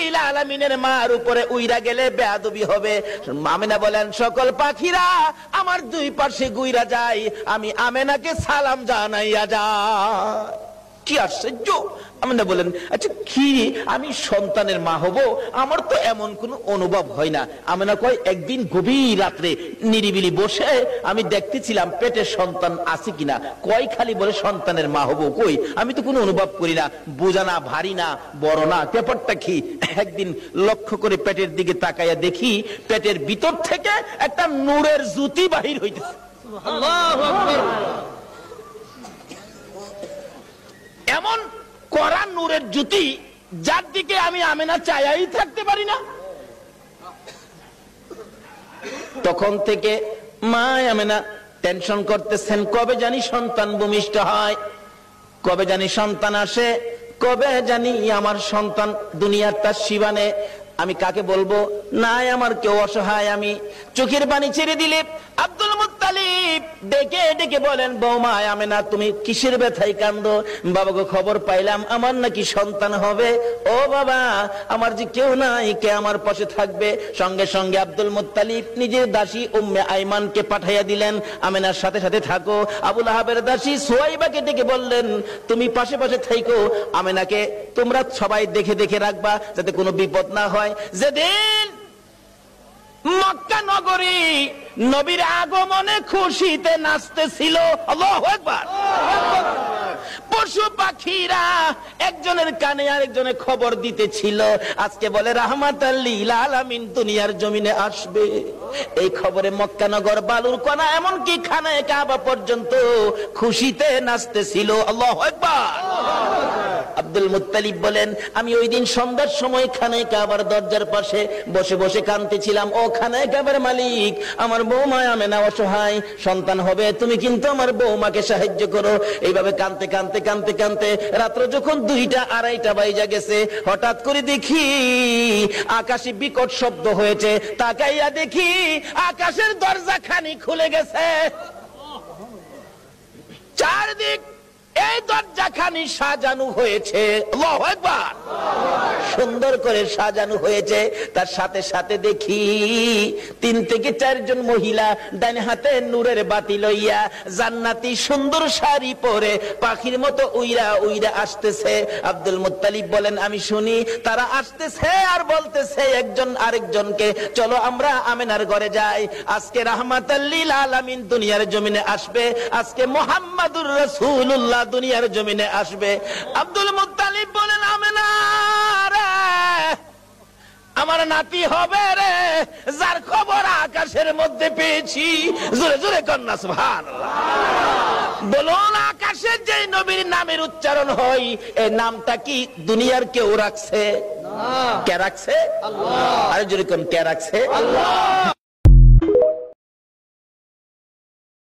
লিল আলামিনের মার উপরে উইরা গেলে বেয়াদবি হবে। আমেনা বলেন সকল পাখিরা আমার দুই পাশে গুইরা যায়, আমি আমেনাকে সালাম জানাইয়া যায়। কি আশ্চর্য! আমেনা বলেন আচ্ছা কি আমি সন্তানের মা হব? আমার তো এমন কোন অনুভব হয় না। আমেনা কয় একদিন গভীর রাত্রে নিরিবিলি বসে আমি দেখতেছিলাম পেটের সন্তান আছে কিনা। কয় খালি বলে সন্তানের মা হব, কই আমি তো কোনো অনুভব করি না, বোঝা না, ভারী না, বড় না, ব্যাপারটা কি? একদিন লক্ষ্য করে পেটের দিকে তাকাইয়া দেখি পেটের ভিতর থেকে একটা নূরের জ্যোতি বাহির হইতেছে। আল্লাহু আকবার! এমন কড়া নূরের জ্যোতি যার দিকে আমি আমেনা চাইয়াই থাকতে পারি না। তখন থেকে মা আমেনা টেনশন করতেছেন, কবে জানি সন্তান ভূমিষ্ঠ হয়, কবে জানি সন্তান আসে, কবে জানি আমার সন্তান দুনিয়ার তার শিবানে। আমি কাকে বলবো? নাই আমার কেউ অসহায়। আমি চোখের পানি ছেড়ে দিলে আব্দুল মুত্তালিব ডেকে ডেকে বলেন, বৌমা আমেনা তুমি কিসের ব্যথায় কান্দো? বাবা গো খবর পাইলাম আমার নাকি সন্তান হবে। ও বাবা আমার যে কেউ নাই, কে আমার পাশে থাকবে? সঙ্গে সঙ্গে আব্দুল মুত্তালিব নিজের দাসী উম্মে আইমানকে পাঠাইয়া দিলেন, আমেনার সাথে সাথে থাকো। আবু লাহাবের দাসী সুয়াইবাকে ডেকে বললেন, তুমি পাশে পাশে থাকো, আমেনাকে তোমরা সবাই দেখে দেখে রাখবা যাতে কোনো বিপদ না হয়। যেদিন মক্কা নগরী নবীর আগমনে খুশিতে নাচতেছিল, আল্লাহু আকবার, পশু পাখিরা একজনের কানে আরেকজনের খবর দিতেছিল, আজকে বলে রাহমাতাল লিল আলামিন দুনিয়ার জমিনে আসবে। এই খবরে মক্কা নগর, বালুর কণা, এমনকি খানায়ে কাবা পর্যন্ত খুশিতে নাচতেছিল। আল্লাহু আকবার! আব্দুল মুত্তালিব বলেন, আমি ওই দিন সন্ধ্যার সময় খানায়ে কাবার দরজার পাশে বসে বসে কাঁদতেছিলাম, ও খানায়ে কাবার মালিক, আমার বৌমা আমেনা অসহায়, সন্তান হবে, তুমি কিন্তু আমার বৌমাকে সাহায্য করো। এইভাবে কাঁদতে কাঁদতে কাঁদতে কাঁদতে রাত্র যখন 2টা 2:30 বাজে গেছে, হঠাৎ করে দেখি আকাশে বিকট শব্দ হয়েছে। তাকাইয়া দেখি আকাশের দরজা খানি খুলে গেছে। চারদিক এই দরজাখানি সাজানো হয়েছে। আল্লাহু আকবার! সুন্দর করে সাজানো হয়েছে। তার সাথে সাথে দেখি 3 থেকে 4 জন মহিলা ডান হাতে নূরের বাতি লইয়া জান্নাতি সুন্দর শাড়ি পরে পাখির মতো উইরা উইরা আসতেছে। আব্দুল মুত্তালিব বলেন, আমি শুনি তারা আসতেছে আর বলতেছে একজন আরেকজনকে, চলো আমরা আমেনার ঘরে যাই, আজকে রাহমাতাল লিল আলামিন দুনিয়ার জমিনে আসবে, আজকে মুহাম্মাদুর রাসূলুল্লাহ দুনিয়ার জমিনে আসবে। আব্দুল মুত্তালিব বলেন, আমেনা রে, আমার নাতি হবে রে, যার খবর আকাশের মধ্যে পেয়েছি। জোরে জোরে কন্যা সুবহানাল্লাহ। বলুন, আকাশের যে নবীর নামের উচ্চারণ হয়, এই নামটা কি দুনিয়ার কেউ রাখছে? কে রাখছে? আল্লাহ। আরে জোরে কোন কে রাখছে? আল্লাহ।